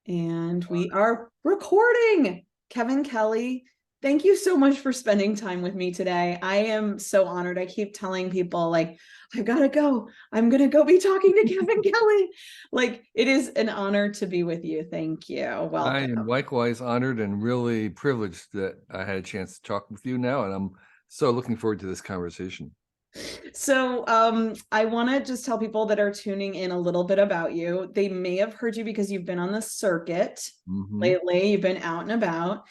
And we are recording. Kevin Kelly, thank you so much for spending time with me today. I am so honored. I keep telling people, like, I've got to go. I'm going to go be talking to Kevin Kelly. Like, it is an honor to be with you. Thank you. Welcome. I am likewise honored and really privileged that I had a chance to talk with you now, and I'm so looking forward to this conversation. So I want to just tell people that are tuning in a little bit about you. They may have heard you because you've been on the circuit lately. You've been out and about.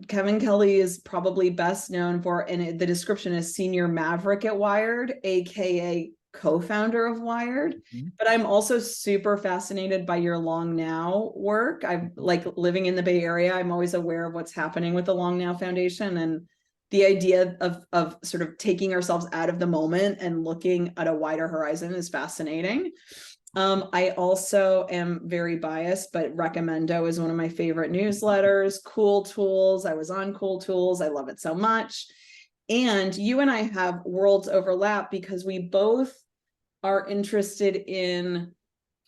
Kevin Kelly is probably best known for, and the description is senior maverick at Wired, aka co-founder of Wired. But I'm also super fascinated by your Long Now work. I'm like living in the Bay Area. I'm always aware of what's happening with the Long Now Foundation, and the idea of sort of taking ourselves out of the moment and looking at a wider horizon is fascinating. I also am very biased, but Recommendo is one of my favorite newsletters. Cool Tools. I was on Cool Tools. I love it so much. And you and I have worlds overlap because we both are interested in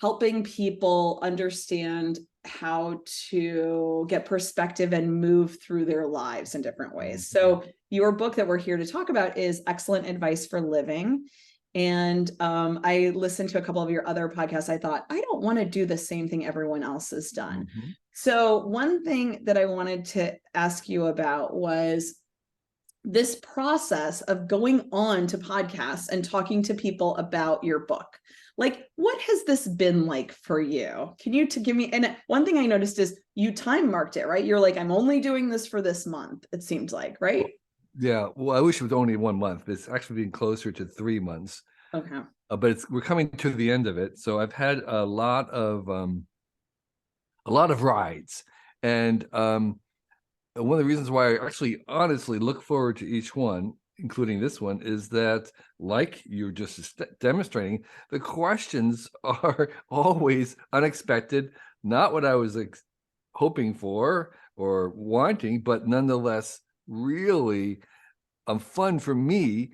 helping people understand how to get perspective and move through their lives in different ways. So your book that we're here to talk about is Excellent Advice for Living. And I listened to a couple of your other podcasts. I thought, I don't want to do the same thing everyone else has done. So one thing that I wanted to ask you about was this process of going on to podcasts and talking to people about your book. Like, what has this been like for you? Can you give me, and one thing I noticed is you time marked it, right? You're like, I'm only doing this for this month, it seems like, right? Yeah, well, I wish it was only 1 month. It's actually been closer to 3 months. Okay. But we're coming to the end of it. So I've had a lot of rides. And one of the reasons why I actually honestly look forward to each one, including this one, is that, like you're just demonstrating, the questions are always unexpected, not what I was hoping for or wanting, but nonetheless really fun for me.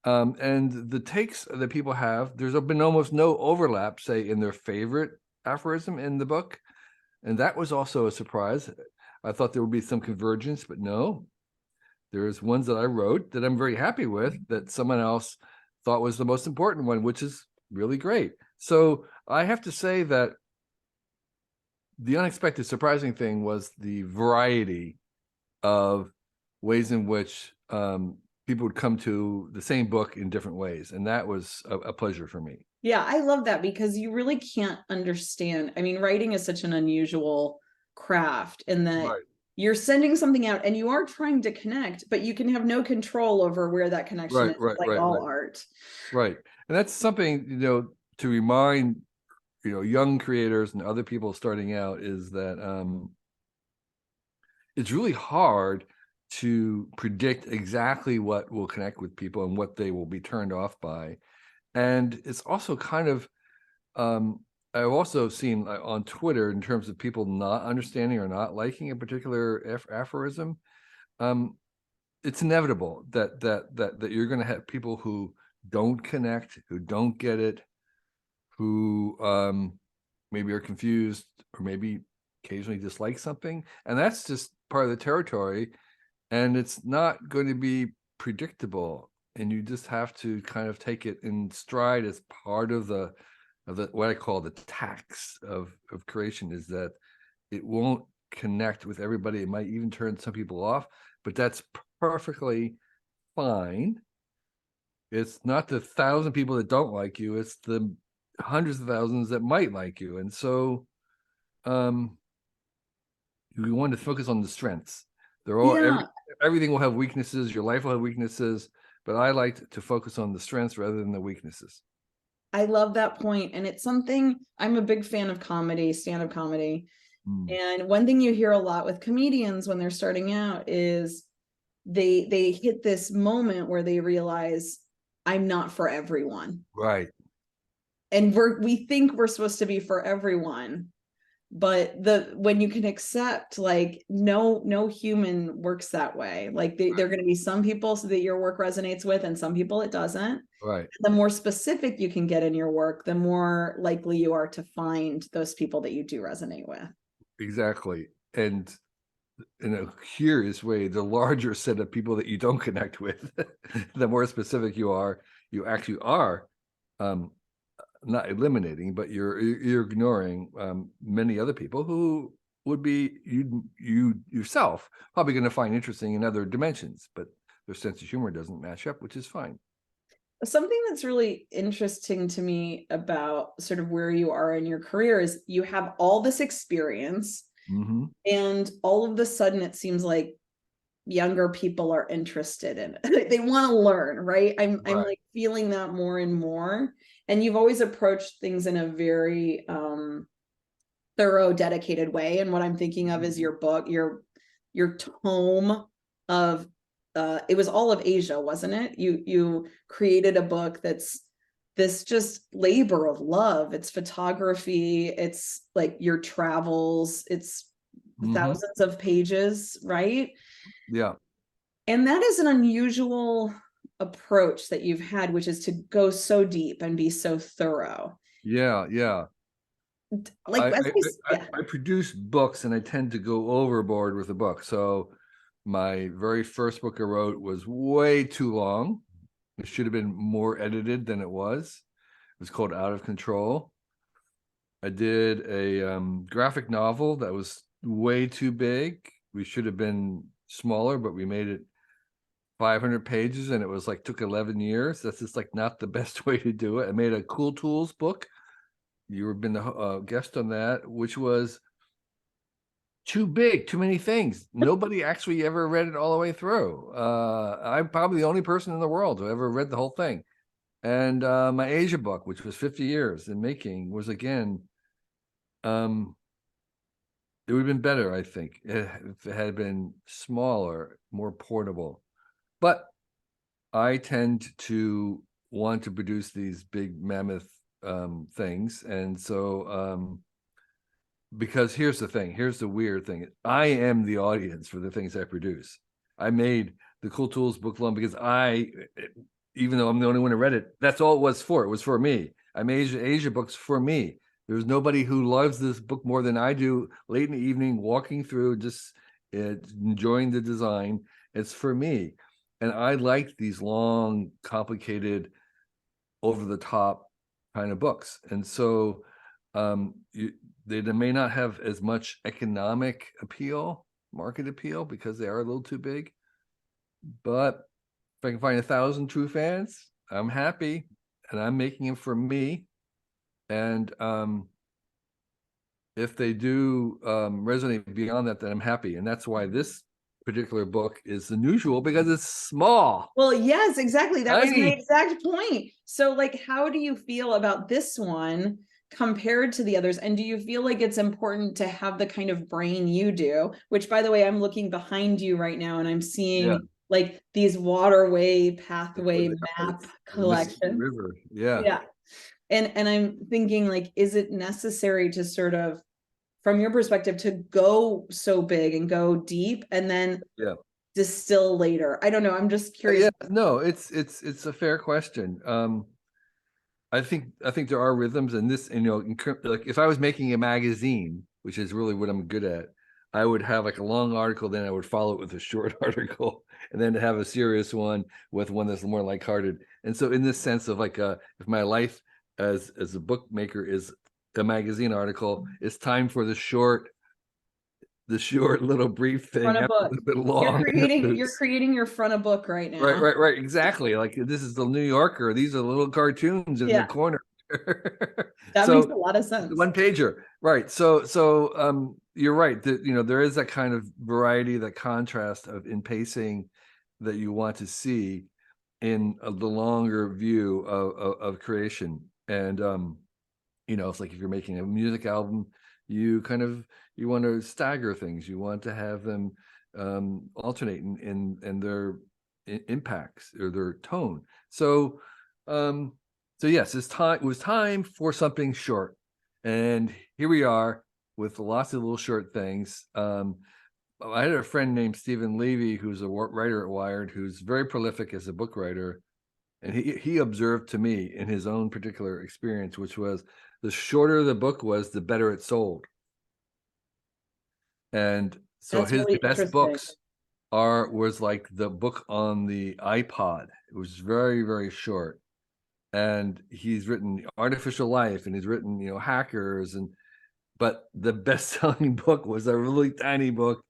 And the takes that people have, there's been almost no overlap, say, in their favorite aphorism in the book. And that was also a surprise. I thought there would be some convergence, but no. There's ones that I wrote that I'm very happy with that someone else thought was the most important one, which is really great. So I have to say that the unexpected, surprising thing was the variety of ways in which people would come to the same book in different ways. And that was a pleasure for me. Yeah, I love that because you really can't understand. I mean, writing is such an unusual craft in that you're sending something out and you are trying to connect, but you can have no control over where that connection is, like all art. Right. And that's something, to remind, young creators and other people starting out, is that it's really hard to predict exactly what will connect with people and what they will be turned off by. And it's also kind of, I've also seen on Twitter, in terms of people not understanding or not liking a particular aphorism, it's inevitable that you're going to have people who don't connect, who don't get it, who maybe are confused or maybe occasionally dislike something. And that's just part of the territory. And it's not going to be predictable. And you just have to kind of take it in stride as part of the what I call the tax of creation, is that it won't connect with everybody. It might even turn some people off, but that's perfectly fine. It's not the 1,000 people that don't like you, it's the hundreds of thousands that might like you. And so we want to focus on the strengths. Everything will have weaknesses, your life will have weaknesses, but I like to focus on the strengths rather than the weaknesses. I love that point. And it's something, I'm a big fan of comedy, stand-up comedy. And one thing you hear a lot with comedians when they're starting out is they hit this moment where they realize, I'm not for everyone. Right. And we think we're supposed to be for everyone, but when you can accept, like, no human works that way. Like there are going to be some people so that your work resonates with, and some people it doesn't. Right. The more specific you can get in your work, the more likely you are to find those people that you do resonate with. Exactly. And in a curious way, the larger set of people that you don't connect with, the more specific you actually are, not eliminating, but you're ignoring many other people who would be you yourself probably going to find interesting in other dimensions, but their sense of humor doesn't match up, which is fine. Something that's really interesting to me about sort of where you are in your career is you have all this experience, and all of a sudden it seems like younger people are interested in it. They want to learn, right? I'm like feeling that more and more. And you've always approached things in a very thorough, dedicated way. And what I'm thinking of is your book, your tome of it was all of Asia, wasn't it? You created a book that's this just labor of love. It's photography, it's like your travels, it's thousands of pages, right? Yeah. And that is an unusual approach that you've had, which is to go so deep and be so thorough. Yeah. Yeah. Like, I produce books and I tend to go overboard with the book. So my very first book I wrote was way too long. It should have been more edited than it was. It was called Out of Control. I did a graphic novel that was way too big. We should have been smaller, but we made it 500 pages and it was like took 11 years. That's just like not the best way to do it. I made a Cool Tools book. You have been the guest on that, which was too big, too many things. Nobody actually ever read it all the way through. I'm probably the only person in the world who ever read the whole thing. And my Asia book, which was 50 years in making, was again, it would have been better, I think, if it had been smaller, more portable. But I tend to want to produce these big mammoth things. And so, because here's the thing, here's the weird thing. I am the audience for the things I produce. I made the Cool Tools book alone because even though I'm the only one who read it, that's all it was for. It was for me. I made Asia books for me. There's nobody who loves this book more than I do. Late in the evening, walking through, just enjoying the design. It's for me. And I like these long, complicated, over-the-top kind of books. And so they may not have as much economic appeal, market appeal, because they are a little too big. But if I can find 1,000 true fans, I'm happy, and I'm making them for me. And if they do resonate beyond that, then I'm happy. And that's why this particular book is unusual, because it's small. Well, yes, exactly. That was my exact point. So, like, how do you feel about this one compared to the others? And do you feel like it's important to have the kind of brain you do? Which, by the way, I'm looking behind you right now and I'm seeing like these waterway pathway map collection. River. Yeah. And I'm thinking, like, is it necessary to sort of, from your perspective, to go so big and go deep and then distill later? I don't know. I'm just curious. No, it's a fair question. I think there are rhythms in this, and like if I was making a magazine, which is really what I'm good at, I would have like a long article, then I would follow it with a short article, and then have a serious one with one that's more lighthearted. And so in this sense of like if my life as a bookmaker is a magazine article, it's time for the short little brief thing, a bit long. You're creating your front of book right now. Right. Exactly. Like this is the New Yorker. These are the little cartoons in the corner. That makes a lot of sense. One pager. Right. So you're right that, there is that kind of variety, that contrast in pacing that you want to see in the longer view of creation. And, it's like if you're making a music album, you want to stagger things. You want to have them alternate in their impacts or their tone. So yes, it was time for something short, and here we are. with lots of little short things. I had a friend named Stephen Levy, who's a writer at Wired, who's very prolific as a book writer. And he observed to me in his own particular experience, which was the shorter the book was, the better it sold. And so That's his really best interesting. books was like the book on the iPod. It was very, very short. And he's written Artificial Life, and he's written, Hackers, but the best-selling book was a really tiny book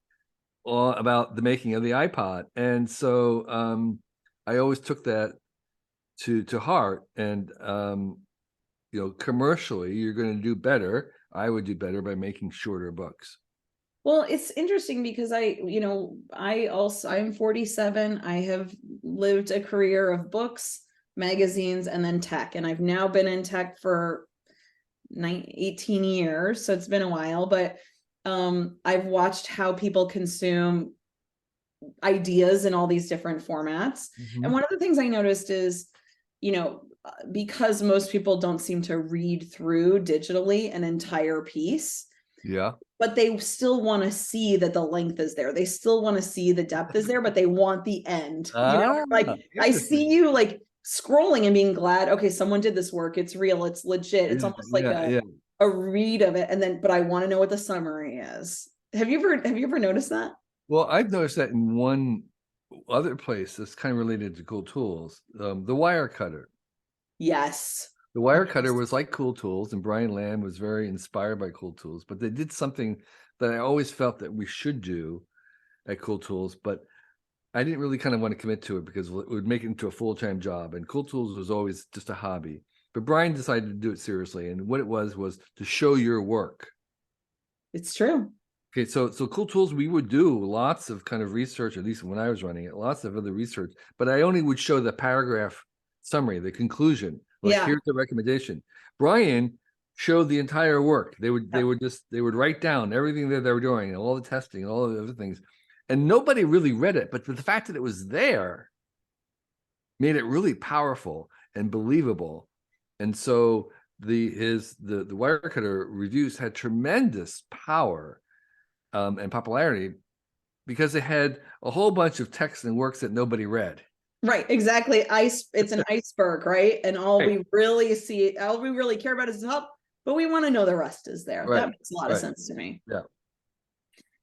about the making of the iPod. And so I always took that to heart. And commercially, you're going to do better. I would do better by making shorter books. Well, it's interesting because I'm 47. I have lived a career of books, magazines, and then tech. And I've now been in tech for 18 years. So it's been a while, but I've watched how people consume ideas in all these different formats. Mm-hmm. And one of the things I noticed is, because most people don't seem to read through digitally an entire piece. Yeah. But they still want to see that the length is there. They still want to see the depth is there, but they want the end. Like I see you like scrolling and being glad, okay, someone did this work. It's real. It's legit. It's almost like a read of it. And then, but I want to know what the summary is. Have you ever noticed that? Well, I've noticed that in one other place that's kind of related to Cool Tools, the Wirecutter. Yes. The Wirecutter was like Cool Tools, and Brian Lamb was very inspired by Cool Tools, but they did something that I always felt that we should do at Cool Tools, but I didn't really kind of want to commit to it because it would make it into a full-time job, and Cool Tools was always just a hobby. But Brian decided to do it seriously, and what it was to show your work. It's true. Okay, so Cool Tools, we would do lots of kind of research, at least when I was running it, lots of other research, but I only would show the paragraph summary, the conclusion. Like, here's the recommendation. Brian showed the entire work. They would write down everything that they were doing, and all the testing and all the other things. And nobody really read it, but the fact that it was there made it really powerful and believable. And so the Wirecutter reviews had tremendous power and popularity because they had a whole bunch of texts and works that nobody read. Right, exactly. It's an iceberg, right? And all we really care about is the top, but we want to know the rest is there. That makes a lot of sense to me. Yeah.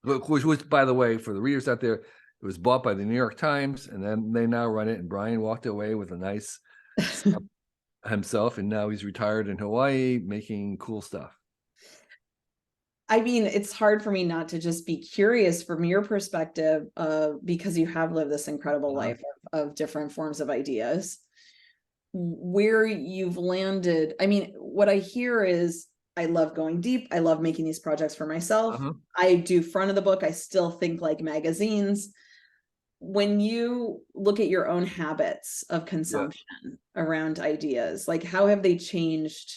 Which was, by the way, for the readers out there, it was bought by the New York Times, and then they now run it. And Brian walked away with a nice himself, and now he's retired in Hawaii making cool stuff. I mean, it's hard for me not to just be curious from your perspective, because you have lived this incredible life of different forms of ideas, where you've landed. I mean, what I hear is, I love going deep. I love making these projects for myself. I do front of the book. I still think like magazines. When you look at your own habits of consumption around ideas, like how have they changed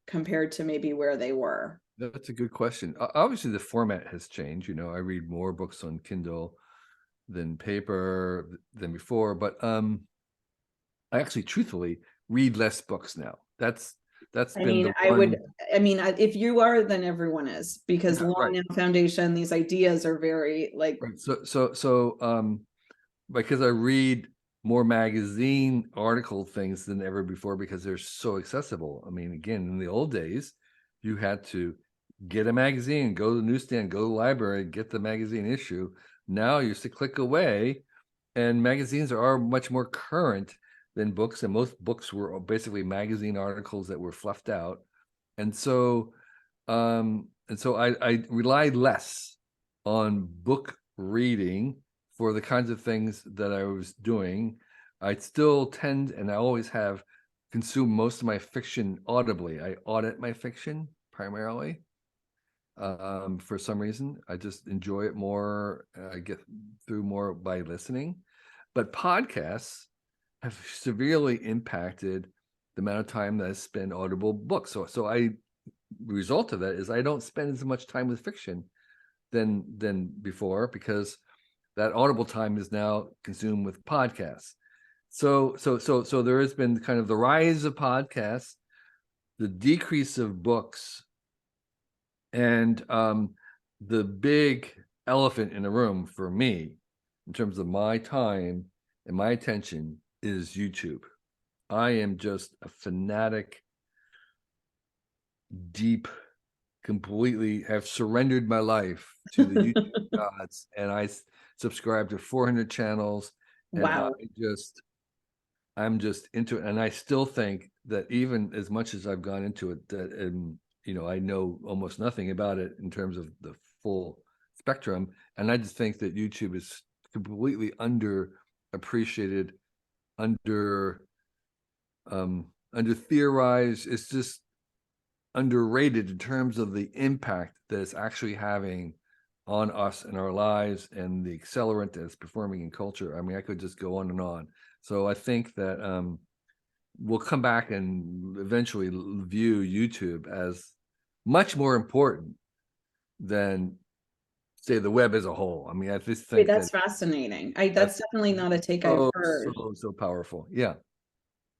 compared to maybe where they were? That's a good question. Obviously, the format has changed. I read more books on Kindle than paper than before, but I actually, truthfully, read less books now. That's been if you are, then everyone is, because Long Now Foundation, these ideas are very like because I read more magazine article things than ever before because they're so accessible. I mean, again, in the old days, you had to get a magazine, go to the newsstand, go to the library, get the magazine issue. Now you're just a click away, and magazines are much more current than books, and most books were basically magazine articles that were fluffed out. And so I relied less on book reading for the kinds of things that I was doing. I still tend, and I always have, consumed most of my fiction audibly. I audit my fiction primarily. For some reason, I just enjoy it more. I get through more by listening. But podcasts have severely impacted the amount of time that I spend audible books. So result of that is I don't spend as much time with fiction than before, because that audible time is now consumed with podcasts. So there has been kind of the rise of podcasts, the decrease of books, And the big elephant in the room for me, in terms of my time and my attention, is YouTube. I am just a fanatic, deep, completely have surrendered my life to the YouTube gods, and I subscribe to 400 channels, and Wow. I'm just into it. And I still think that even as much as I've gone into it, that, and I know almost nothing about it in terms of the full spectrum. And I just think that YouTube is completely underappreciated, under theorized. It's just underrated in terms of the impact that it's actually having on us and our lives, and the accelerant that it's performing in culture. I mean, I could just go on and on. So I think that we'll come back and eventually view YouTube as much more important than, say, the web as a whole. I mean, I just think That's that fascinating. That's definitely not a take I've heard. so powerful. Yeah.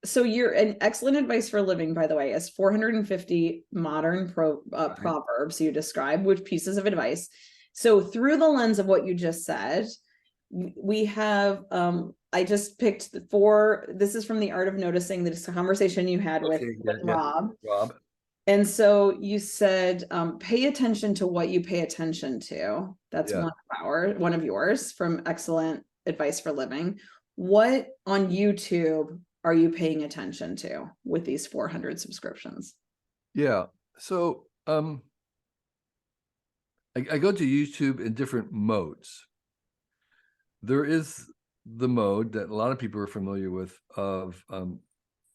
So you're an excellent advice for a living, by the way, is 450 modern proverbs you describe with pieces of advice. So through the lens of what you just said, we have, I just picked this is from The Art of Noticing, this conversation you had with Rob. And so you said, pay attention to what you pay attention to. That's one of yours from Excellent Advice for Living. What on YouTube are you paying attention to with these 400 subscriptions? Yeah. So I go to YouTube in different modes. There is the mode that a lot of people are familiar with of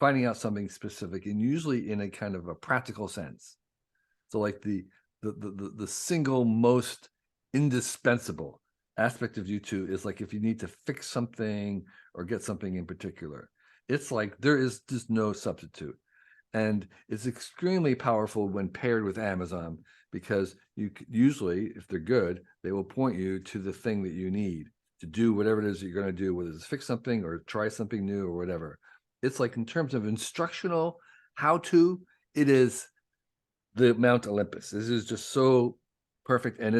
finding out something specific, and usually in a kind of a practical sense. So like the single most indispensable aspect of YouTube is like if you need to fix something or get something in particular. It's like there is just no substitute. And it's extremely powerful when paired with Amazon, because you usually, if they're good, they will point you to the thing that you need to do whatever it is that you're going to do, whether it's fix something or try something new or whatever. It's like, in terms of instructional how-to, it is the Mount Olympus. This is just so perfect, and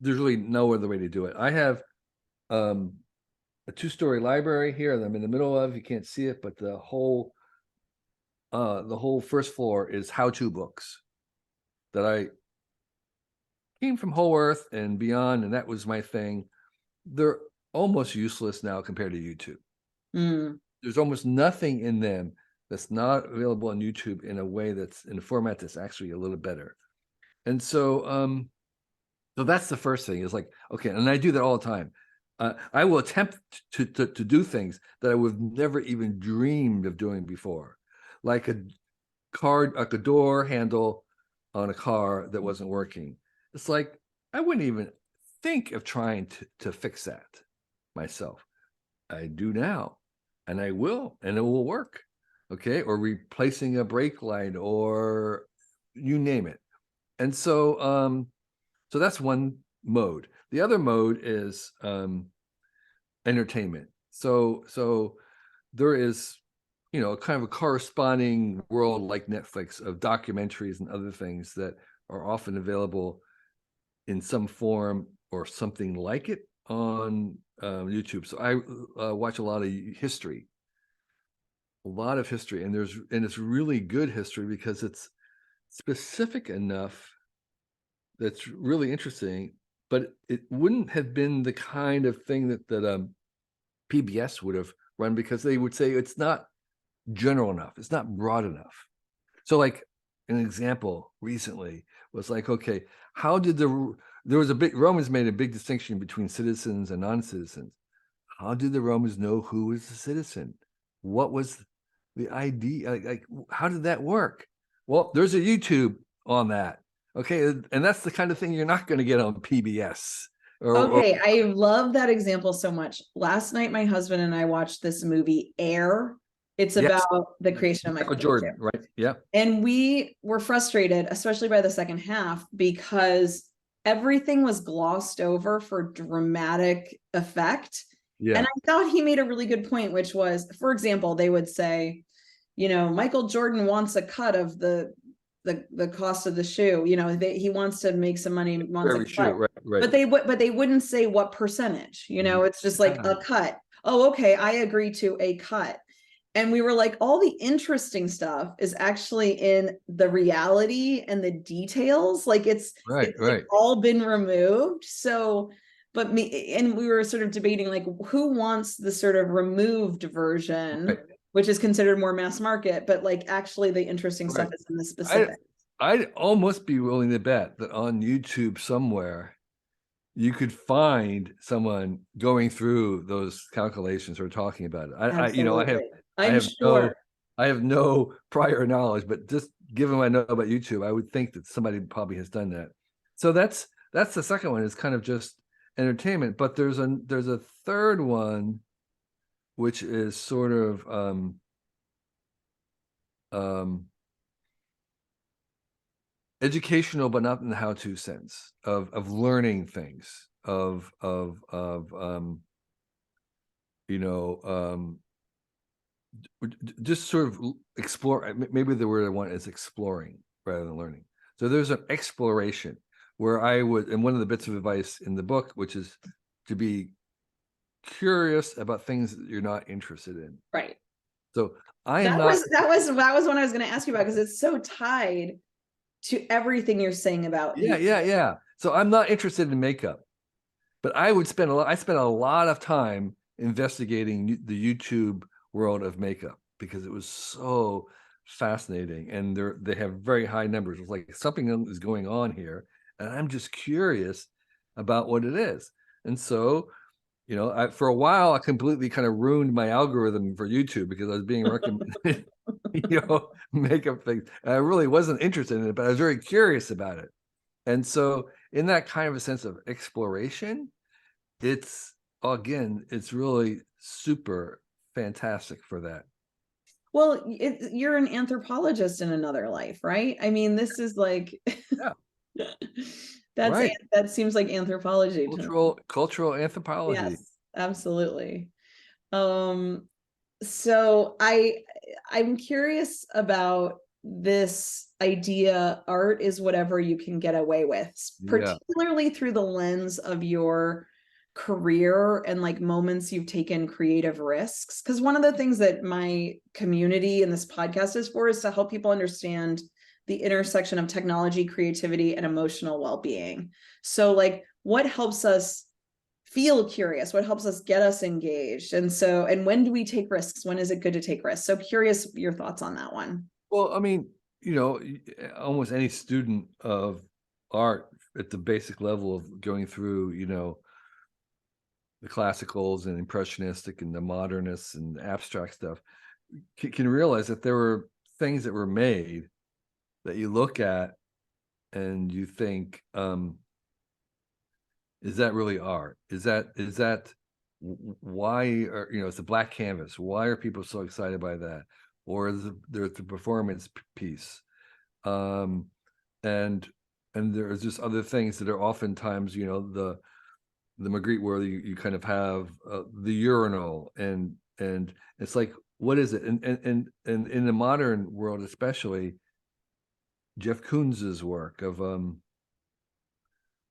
there's really no other way to do it. I have a 2-story library here that I'm in the middle of. You can't see it, but the whole first floor is how-to books that I came from Whole Earth and beyond, and that was my thing. They're almost useless now compared to YouTube. There's almost nothing in them that's not available on YouTube in a way that's in a format that's actually a little better. And so so that's the first thing, is like, okay, and I do that all the time. I will attempt to do things that I would have never even dreamed of doing before, like a door handle on a car that wasn't working. It's like, I wouldn't even think of trying to fix that myself. I do now, and I will, and it will work. Okay. Or replacing a brake light, or you name it. And so, so that's one mode. The other mode is entertainment. So there is, kind of a corresponding world like Netflix of documentaries and other things that are often available in some form or something like it on YouTube. So I watch a lot of history, and it's really good history, because it's specific enough that's really interesting, but it wouldn't have been the kind of thing that PBS would have run, because they would say it's not general enough, it's not broad enough. So like an example recently was like, okay, how did Romans made a big distinction between citizens and non-citizens. How did the Romans know who was a citizen? What was the idea? Like how did that work? Well, there's a YouTube on that. Okay, and that's the kind of thing you're not going to get on PBS. Okay, I love that example so much. Last night, my husband and I watched this movie, Air. It's about the creation of Michael Jordan, right? Yeah. And we were frustrated, especially by the second half, because everything was glossed over for dramatic effect. Yeah. And I thought he made a really good point, which was, for example, they would say, Michael Jordan wants a cut of the the cost of the shoe. You know, he wants to make some money, wants a Very cut. sure, right, right. But they wouldn't say what percentage, you know, it's just like a cut. Oh, okay, I agree to a cut. And we were like, all the interesting stuff is actually in the reality and the details. Like it's like all been removed. So, but and we were sort of debating like who wants the sort of removed version, which is considered more mass market, but like actually the interesting stuff is in the specific. I'd almost be willing to bet that on YouTube somewhere you could find someone going through those calculations or talking about it. You know, I have no prior knowledge, but just given what I know about YouTube, I would think that somebody probably has done that. So that's the second one, is kind of just entertainment. But there's a third one, which is sort of educational, but not in the how-to sense of learning things, you know, just sort of explore. Maybe the word I want is exploring rather than learning. So there's an exploration where I would, and one of the bits of advice in the book, which is to be curious about things that you're not interested in. Right. So that was what I was going to ask you about, because it's so tied to everything you're saying about yeah. So I'm not interested in makeup, but I spent a lot of time investigating the YouTube world of makeup because it was so fascinating, and they have very high numbers. It's like something is going on here, and I'm just curious about what it is. And so, you know, for a while I completely kind of ruined my algorithm for YouTube because I was being recommended you know, makeup things. And I really wasn't interested in it, but I was very curious about it. And so in that kind of a sense of exploration, it's really super fantastic for that. Well, you're an anthropologist in another life, right? I mean, this is like, that seems like anthropology. Cultural anthropology. Yes, absolutely. So I'm curious about this idea, art is whatever you can get away with, particularly through the lens of your career and like moments you've taken creative risks. Because one of the things that my community and this podcast is for is to help people understand the intersection of technology, creativity, and emotional well-being. So like what helps us feel curious, what helps us get us engaged, and when do we take risks, when is it good to take risks? So curious your thoughts on that one. Well, I mean, you know, almost any student of art at the basic level of going through, you know, the classicals and impressionistic and the modernists and abstract stuff can realize that there were things that were made that you look at and you think, is that really art? Is that why are, you know, it's a black canvas. Why are people so excited by that? Or there's the performance piece. And there's just other things that are oftentimes, you know, the Magritte where you kind of have the urinal and it's like, what is it? And in the modern world, especially Jeff Koons's work of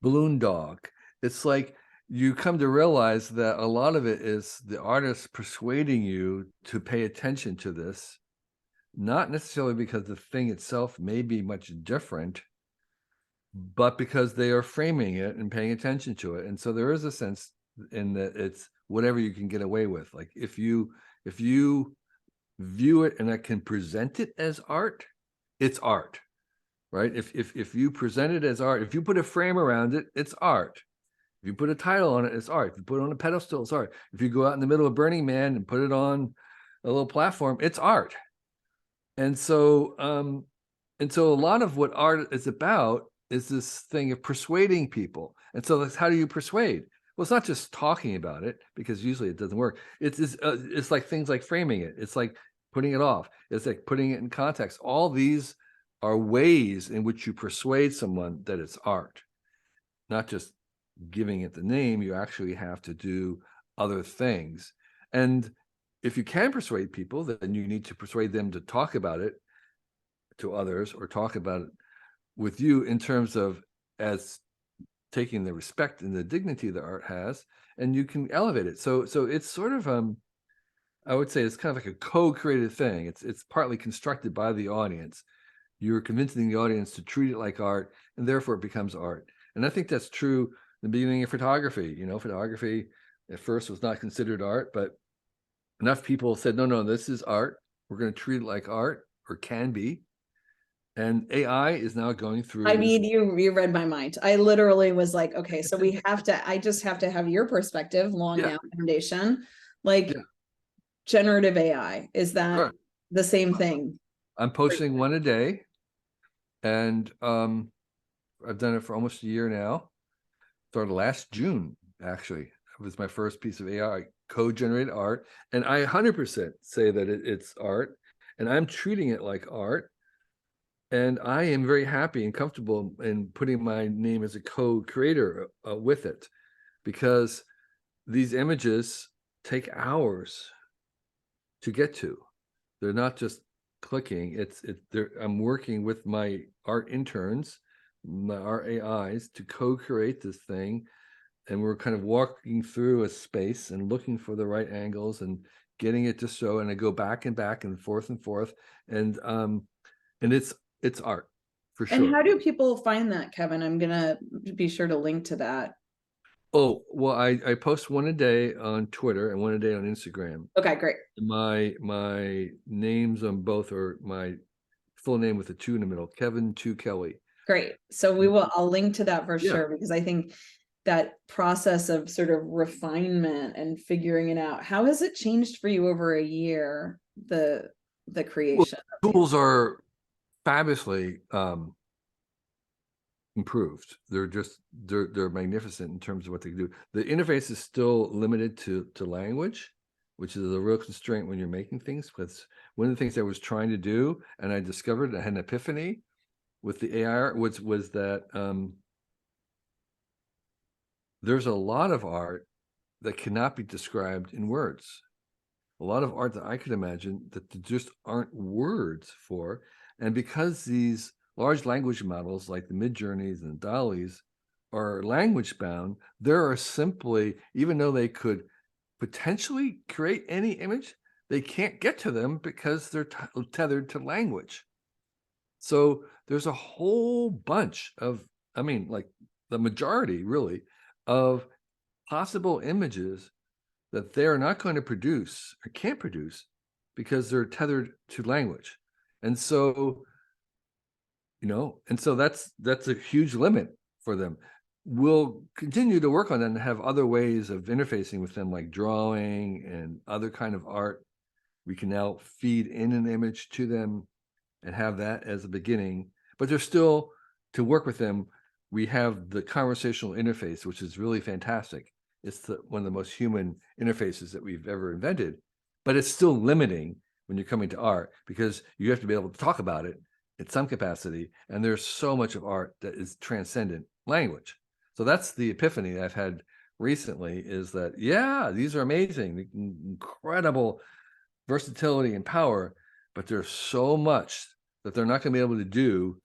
Balloon Dog, it's like you come to realize that a lot of it is the artist persuading you to pay attention to this, not necessarily because the thing itself may be much different, but because they are framing it and paying attention to it. And so there is a sense in that it's whatever you can get away with. Like if you view it and I can present it as art, it's art, right? If you present it as art, if you put a frame around it, it's art. If you put a title on it, it's art. If you put it on a pedestal, it's art. If you go out in the middle of Burning Man and put it on a little platform, it's art. And so a lot of what art is about is this thing of persuading people. And so that's, how do you persuade? Well, it's not just talking about it, because usually it doesn't work. It's like things like framing it. It's like putting it off. It's like putting it in context. All these are ways in which you persuade someone that it's art, not just giving it the name. You actually have to do other things. And if you can persuade people, then you need to persuade them to talk about it to others or talk about it with you in terms of as taking the respect and the dignity that art has, and you can elevate it. So it's sort of I would say it's kind of like a co-created thing. It's partly constructed by the audience. You're convincing the audience to treat it like art, and therefore it becomes art. And I think that's true in the beginning of photography. Photography at first was not considered art, but enough people said, no, this is art. We're going to treat it like art, or can be. And AI is now going through. I mean, you read my mind. I literally was like, okay, so I just have to have your perspective, Long Now Foundation, like generative AI. Is that the same thing? I'm posting one a day, and I've done it for almost a year now. Started last June, actually. It was my first piece of AI code-generated art, and I 100% say that it's art, and I'm treating it like art. And I am very happy and comfortable in putting my name as a co-creator with it, because these images take hours to get to. They're not just clicking. I'm working with my art interns, my art AIs, to co-create this thing, and we're kind of walking through a space and looking for the right angles and getting it to show. And I go back and forth, and it's art for sure. And how do people find that, Kevin? I'm gonna be sure to link to that. Oh, well, I post one a day on Twitter and one a day on Instagram. Okay, great. My names on both are my full name with a 2 in the middle, Kevin 2 Kelly. Great. So I'll link to that for sure, because I think that process of sort of refinement and figuring it out, how has it changed for you over a year, the creation? Well, tools are fabulously improved. They're magnificent in terms of what they do. The interface is still limited to language, which is a real constraint when you're making things. Because one of the things I was trying to do, and I discovered, I had an epiphany with the AI, was that there's a lot of art that cannot be described in words. A lot of art that I could imagine that there just aren't words for. And because these large language models like the Midjourneys and DALL-E's are language bound, there are simply, even though they could potentially create any image, they can't get to them because they're tethered to language. So there's a whole bunch of, like the majority really, of possible images that they're not going to produce or can't produce because they're tethered to language. And so, that's a huge limit for them. We'll continue to work on that and have other ways of interfacing with them, like drawing and other kind of art. We can now feed in an image to them and have that as a beginning, but there's still, to work with them, we have the conversational interface, which is really fantastic. It's one of the most human interfaces that we've ever invented, but it's still limiting when you're coming to art, because you have to be able to talk about it in some capacity. And there's so much of art that is transcendent language. So that's the epiphany I've had recently, is that, these are amazing, incredible versatility and power, but there's so much that they're not going to be able to do,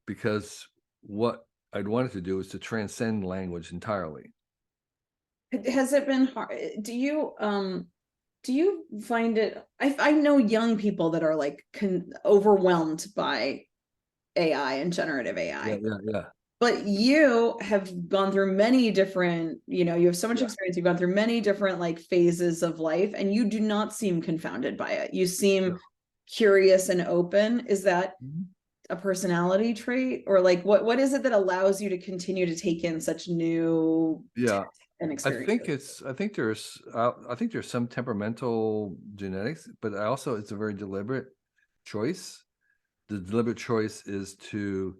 because what I'd wanted to do is to transcend language entirely. Has it been hard? Do you find it? I know young people that are like overwhelmed by AI and generative AI. Yeah. But you have gone through many different, you have so much experience. You've gone through many different like phases of life, and you do not seem confounded by it. You seem curious and open. Is that a personality trait, or like what is it that allows you to continue to take in such new and experiences? I think there's some temperamental genetics, but it's a very deliberate choice. The deliberate choice is to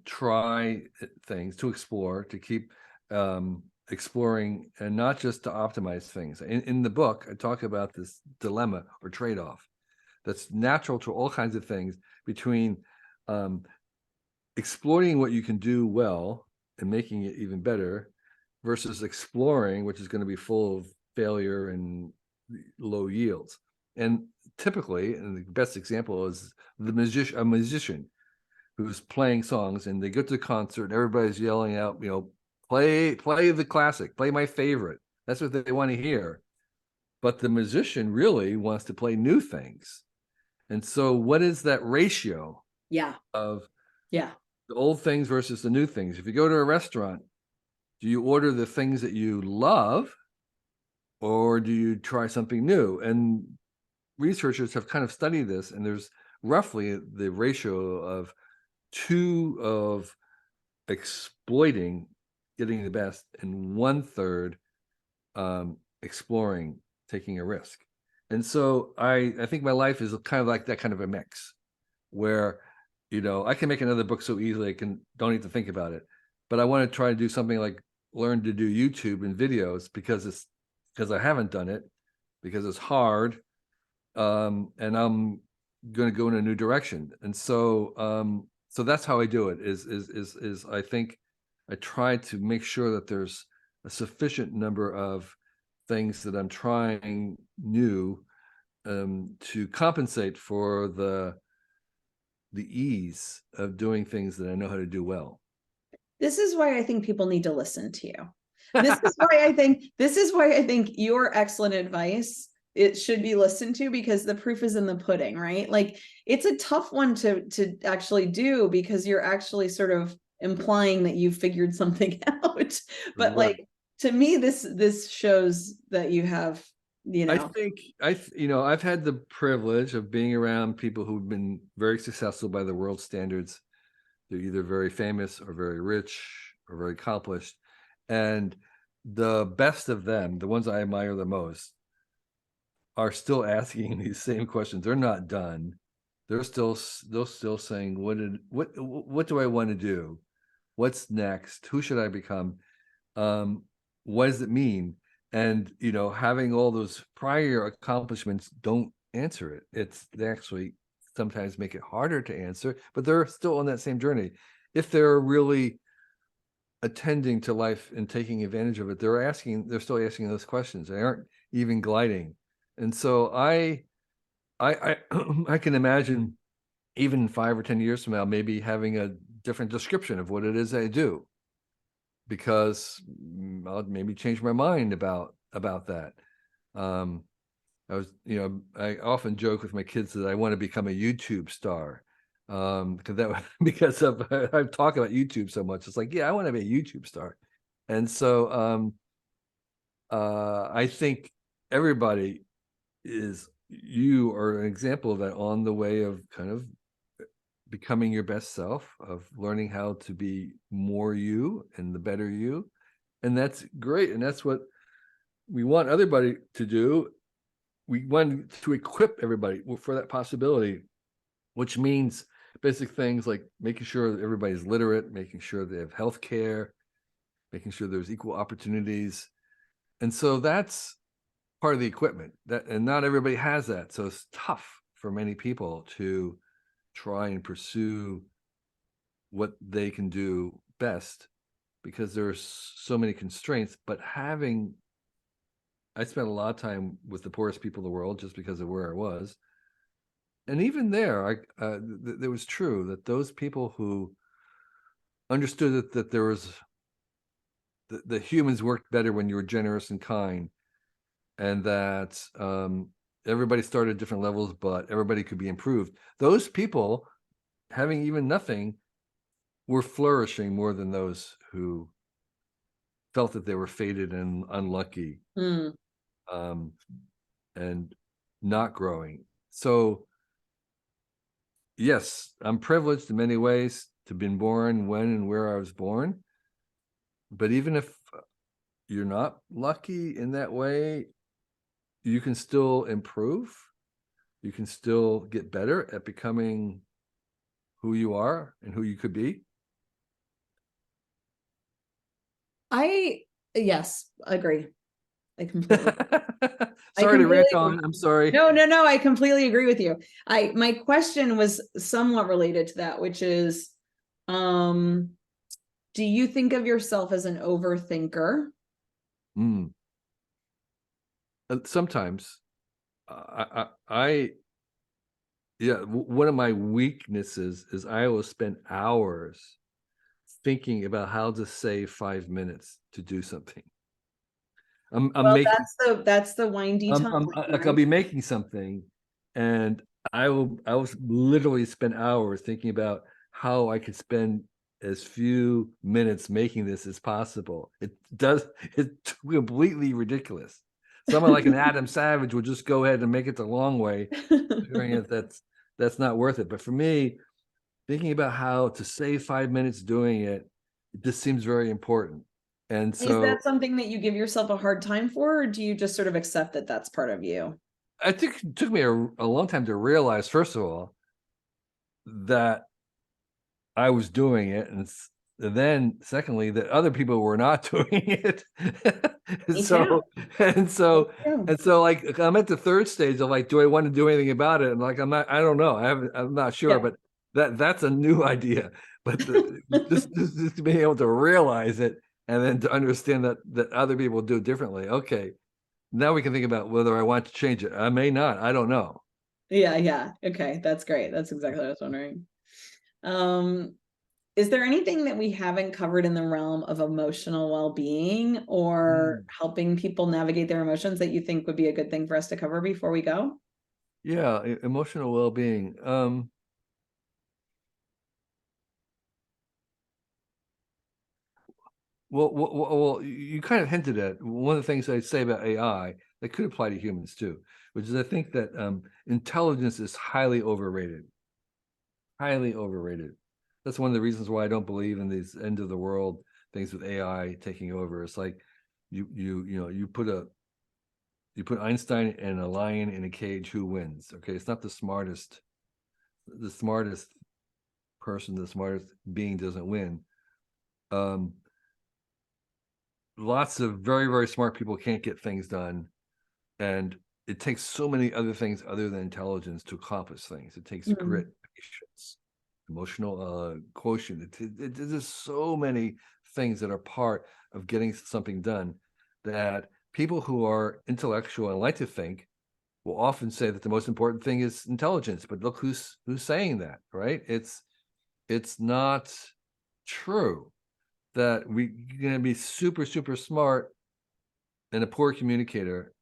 try things, to explore, to keep exploring, and not just to optimize things. In the book, I talk about this dilemma or trade-off that's natural to all kinds of things, between exploiting what you can do well and making it even better, versus exploring, which is going to be full of failure and low yields. And typically, and the best example is a musician who's playing songs, and they go to the concert and everybody's yelling out, play the classic, play my favorite. That's what they want to hear. But the musician really wants to play new things. And so what is that ratio of the old things versus the new things? If you go to a restaurant, do you order the things that you love, or do you try something new? And researchers have kind of studied this, and there's roughly the ratio of 2 of exploiting, getting the best, and 1/3 exploring, taking a risk. And so I think my life is kind of like that kind of a mix, where I can make another book so easily I don't need to think about it. But I want to try to do something like learn to do YouTube and videos because I haven't done it, because it's hard, and I'm going to go in a new direction. And so so that's how I do it. Is I think I try to make sure that there's a sufficient number of things that I'm trying new, to compensate for the ease of doing things that I know how to do well. This is why I think people need to listen to you. This is why I think your excellent advice, it should be listened to, because the proof is in the pudding, right? Like, it's a tough one to actually do, because you're actually sort of implying that you figured something out. But Right. like, to me, this shows that you have, I think I've had the privilege of being around people who've been very successful by the world standards. They're either very famous or very rich or very accomplished. And the best of them, the ones I admire the most, are still asking these same questions. They're not done. They're still saying, what do I want to do? What's next? Who should I become? What does it mean? And having all those prior accomplishments don't answer it. They actually sometimes make it harder to answer, but they're still on that same journey. If they're really attending to life and taking advantage of it, they're still asking those questions. They aren't even gliding. And so I I can imagine, even 5 or 10 years from now, maybe having a different description of what it is I do, because I'll maybe change my mind about that. I often joke with my kids that I want to become a YouTube star, because I've talked about YouTube so much. It's like, yeah, I want to be a YouTube star. And so I think everybody you are an example of that, on the way of kind of becoming your best self, of learning how to be more you and the better you. And that's great. And that's what we want everybody to do. We want to equip everybody for that possibility, which means basic things like making sure that everybody's literate, making sure they have health care, making sure there's equal opportunities. And so that's part of the equipment, and not everybody has that. So it's tough for many people to try and pursue what they can do best, because there's so many constraints. But I spent a lot of time with the poorest people in the world, just because of where I was. And even there, it was true that those people who understood that there was the humans worked better when you were generous and kind, and that everybody started at different levels, but everybody could be improved. Those people, having even nothing, were flourishing more than those who felt that they were fated and unlucky, and not growing. So yes, I'm privileged in many ways to have been born when and where I was born. But even if you're not lucky in that way, you can still improve. You can still get better at becoming who you are and who you could be. Yes, agree. I completely. Sorry to rant on. I'm sorry. No, I completely agree with you. My question was somewhat related to that, which is, do you think of yourself as an overthinker? Sometimes. Yeah, one of my weaknesses is I will spend hours thinking about how to save 5 minutes to do something. I'm Well, making that's the windy time, like I'll right? be making something, and I will literally spend hours thinking about how I could spend as few minutes making this as possible. It's completely ridiculous. Someone like an Adam Savage would just go ahead and make it the long way, figuring it that's not worth it. But for me, thinking about how to save 5 minutes doing it, it just seems very important. And Is so that something that you give yourself a hard time for, or do you just sort of accept that that's part of you? I think it took me a long time to realize, first of all, that I was doing it, and then secondly, that other people were not doing it. And Me too. so and Me so too. and so like I'm at the third stage of like, do I want to do anything about it? And like I don't know. I'm not sure, Yeah. but that's a new idea. But just being able to realize it and then to understand that other people do it differently. Okay, now we can think about whether I want to change it. I may not. I don't know. Yeah, yeah. Okay, that's great. That's exactly what I was wondering. Um, is there anything that we haven't covered in the realm of emotional well-being or Mm. helping people navigate their emotions that you think would be a good thing for us to cover before we go? Yeah, emotional well-being. Well, you kind of hinted at one of the things I say about AI that could apply to humans too, which is I think that intelligence is highly overrated. Highly overrated. That's one of the reasons why I don't believe in these end of the world things with AI taking over. It's like you put Einstein and a lion in a cage, who wins? Okay, it's not the smartest person, the smartest being doesn't win. Um, Lots of very, very smart people can't get things done. And it takes so many other things other than intelligence to accomplish things. It takes Mm. grit, patience, emotional quotient. There's just so many things that are part of getting something done that people who are intellectual and like to think will often say that the most important thing is intelligence. But look who's saying that, right? It's not true that we're going to be super, super smart and a poor communicator.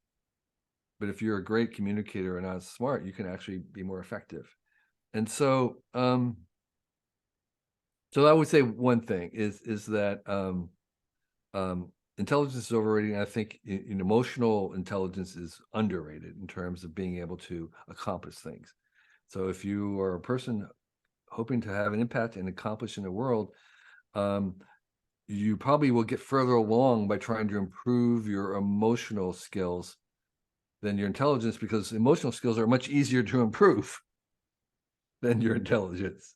But if you're a great communicator and not smart, you can actually be more effective. And so I would say one thing is that intelligence is overrated. And I think emotional intelligence is underrated in terms of being able to accomplish things. So if you are a person hoping to have an impact and accomplish in the world, um, you probably will get further along by trying to improve your emotional skills than your intelligence, because emotional skills are much easier to improve than your intelligence.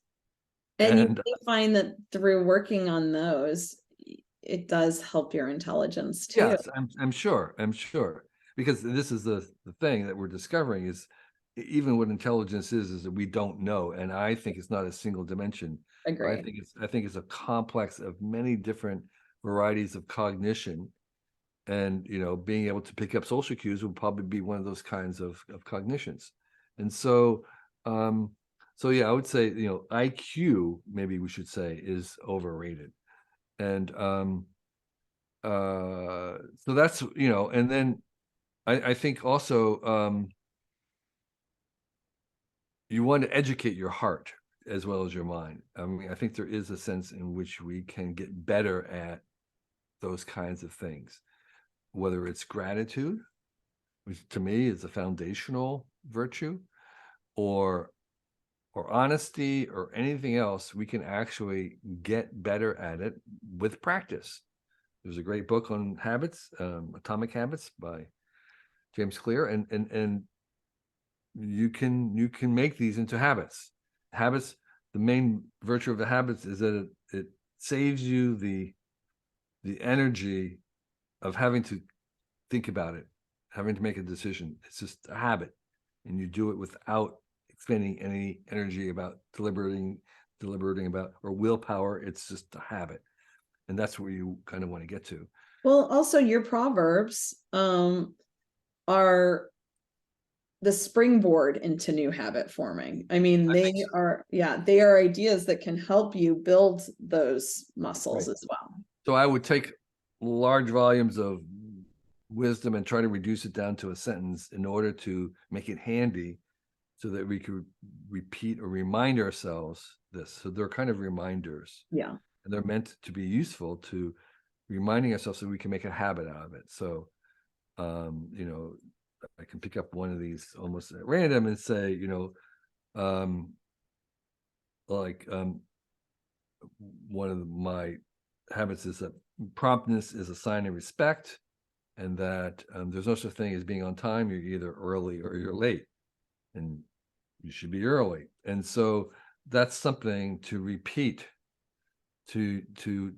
And you And may find that through working on those, it does help your intelligence too. yes, I'm sure, because this is the thing that we're discovering is even what intelligence is that we don't know, and I think it's not a single dimension. Agree. I think it's a complex of many different varieties of cognition, and being able to pick up social cues would probably be one of those kinds of cognitions. And um so yeah, I would say IQ, maybe we should say, is overrated. And so that's and then I think also you want to educate your heart as well as your mind. I mean, I think there is a sense in which we can get better at those kinds of things, whether it's gratitude, which to me is a foundational virtue, or honesty, or anything else. We can actually get better at it with practice. There's a great book on habits, Atomic Habits by James Clear, and you can make these into habits. Habits. The main virtue of the habits is that it saves you the energy of having to think about it, having to make a decision. It's just a habit, and you do it without expending any energy about deliberating about, or willpower. It's just a habit, and that's where you kind of want to get to. Well, also your proverbs are the springboard into new habit forming. I mean, I they think so. are, they are ideas that can help you build those muscles Right. as well. So I would take large volumes of wisdom and try to reduce it down to a sentence in order to make it handy so that we could repeat or remind ourselves this. So they're kind of reminders. Yeah. And they're meant to be useful to reminding ourselves so we can make a habit out of it. So, you know, I can pick up one of these almost at random and say, you know, one of my habits is that promptness is a sign of respect, and that there's no such thing as being on time. You're either early or you're late, and you should be early. And so that's something to repeat to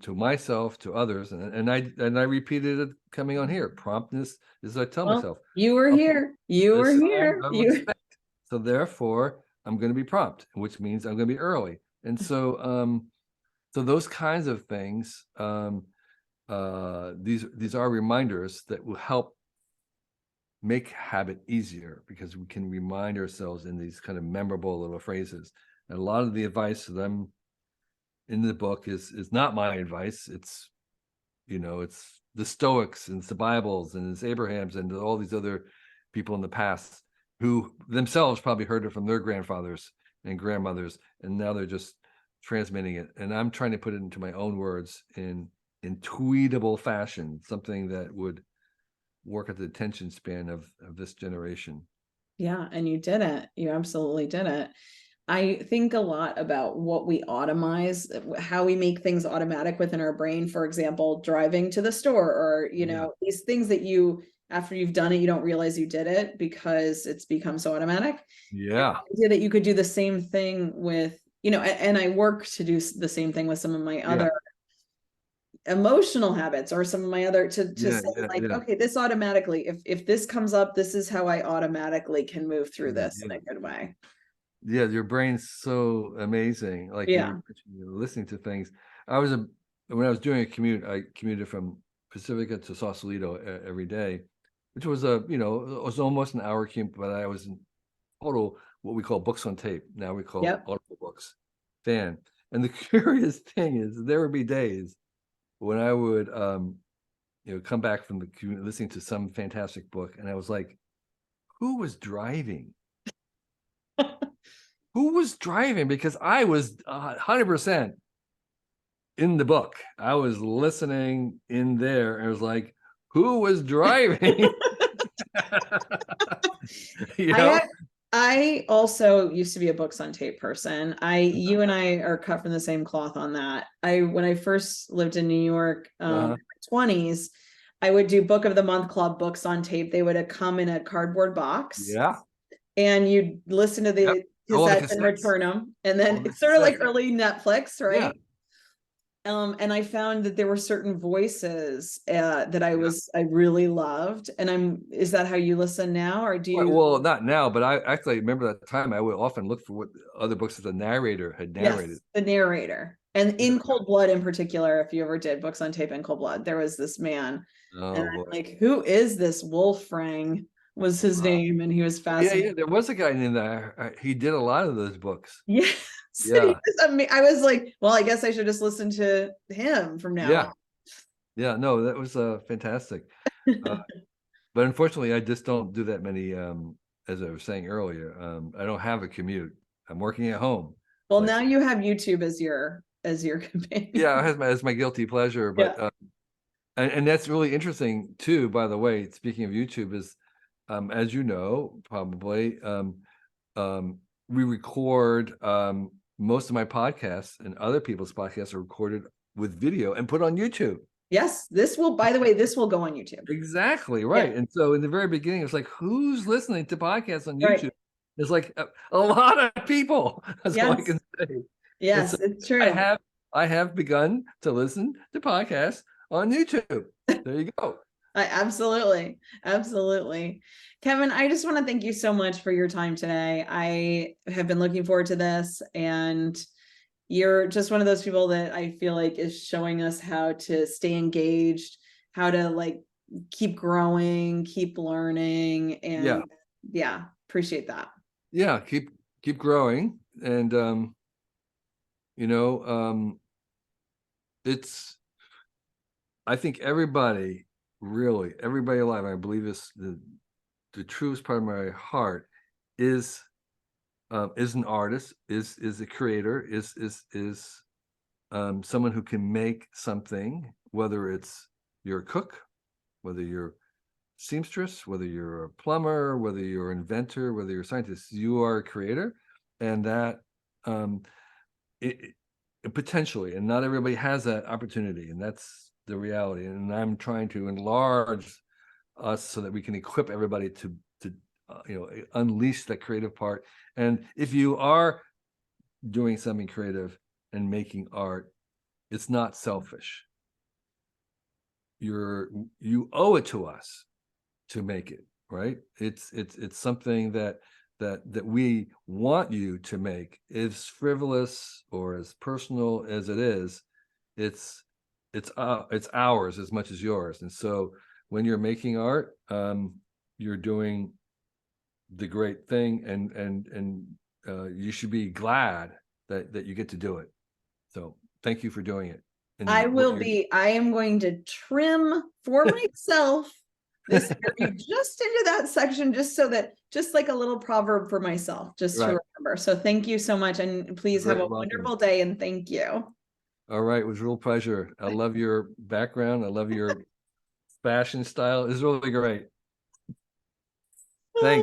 myself, to others, and I repeated it coming on here. Promptness is, I tell Well, myself, you were okay, here. You a were sign here. of You respect. So therefore, I'm going to be prompt, which means I'm going to be early. And so, so those kinds of things, these are reminders that will help make habit easier, because we can remind ourselves in these kind of memorable little phrases. And a lot of the advice that I'm in the book is not my advice. It's, you know, it's the Stoics and it's the Bibles and it's Abraham's and all these other people in the past who themselves probably heard it from their grandfathers and grandmothers, and now they're just transmitting it. And I'm trying to put it into my own words in tweetable fashion, something that would work at the attention span of this generation. Yeah, and you did it. You absolutely did it. I think a lot about what we automize, how we make things automatic within our brain. For example, driving to the store, or, you know, these things that you, after you've done it, you don't realize you did it because it's become so automatic. Yeah. The idea that you could do the same thing with, you know, and I work to do the same thing with some of my other emotional habits, or some of my other, to say like, okay, this automatically, if this comes up, this is how I automatically can move through this in a good way. Yeah, your brain's so amazing. Like you're listening to things. When I was doing a commute, I commuted from Pacifica to Sausalito every day, which was it was almost an hour commute, but I was in total what we call books on tape. Now we call audible books fan. And the curious thing is, there would be days when I would come back from the commute listening to some fantastic book, and I was like, who was driving? Who was driving? Because I was 100% in the book. I was listening in there, and it was like, who was driving? You know? I also used to be a books on tape person. You and I are cut from the same cloth on that. When I first lived in New York, in my 20s, I would do book of the month club books on tape. They would come in a cardboard box. Yeah. And you'd listen to the cassettes and return them. And then it's sort of like early Netflix, right? Yeah. And I found that there were certain voices that I really loved. And is that how you listen now, or do you? Well, not now, but I actually remember that time I would often look for what other books that the narrator had narrated. Yes, the narrator. And in Cold Blood in particular, if you ever did books on tape in Cold Blood, there was this man. And I'm like, who is this? Wolfrang was his name, and he was fascinating. Yeah, there was a guy in there. He did a lot of those books. Yes. Yeah. I was like, well, I guess I should just listen to him from now on. Yeah, no, that was fantastic. But unfortunately, I just don't do that many. As I was saying earlier, I don't have a commute. I'm working at home. Well, now you have YouTube as your companion. Yeah, it has my guilty pleasure, but and that's really interesting too. By the way, speaking of YouTube, is as you know, probably we record most of my podcasts, and other people's podcasts are recorded with video and put on YouTube. Yes, by the way, this will go on YouTube. Exactly, right. And so in the very beginning, it's like, who's listening to podcasts on YouTube? Right. It's like a lot of people. That's all I can say. Yes, it's true. I have begun to listen to podcasts on YouTube. There you go. Absolutely. Kevin, I just want to thank you so much for your time today. I have been looking forward to this, and you're just one of those people that I feel like is showing us how to stay engaged, how to keep growing, keep learning. And Appreciate that. Yeah, keep growing. And it's, I think everybody alive, I believe this, the truest part of my heart is an artist, is a creator, is someone who can make something, whether it's you're a cook, whether you're seamstress, whether you're a plumber, whether you're an inventor, whether you're a scientist, you are a creator. And that potentially, and not everybody has that opportunity, and that's the reality. And I'm trying to enlarge us so that we can equip everybody to unleash that creative part. And if you are doing something creative and making art, it's not selfish. You owe it to us to make it, right? It's something that we want you to make. As frivolous or as personal as it is, it's ours as much as yours. And so when you're making art, you're doing the great thing, and you should be glad that you get to do it. So thank you for doing it. And I am going to trim for myself this area just into that section, just so that, just like a little proverb for myself, just to remember. So thank you so much, and please have a wonderful day, and thank you. All right, it was a real pleasure. I love your background. I love your fashion style. It's really great. Thanks.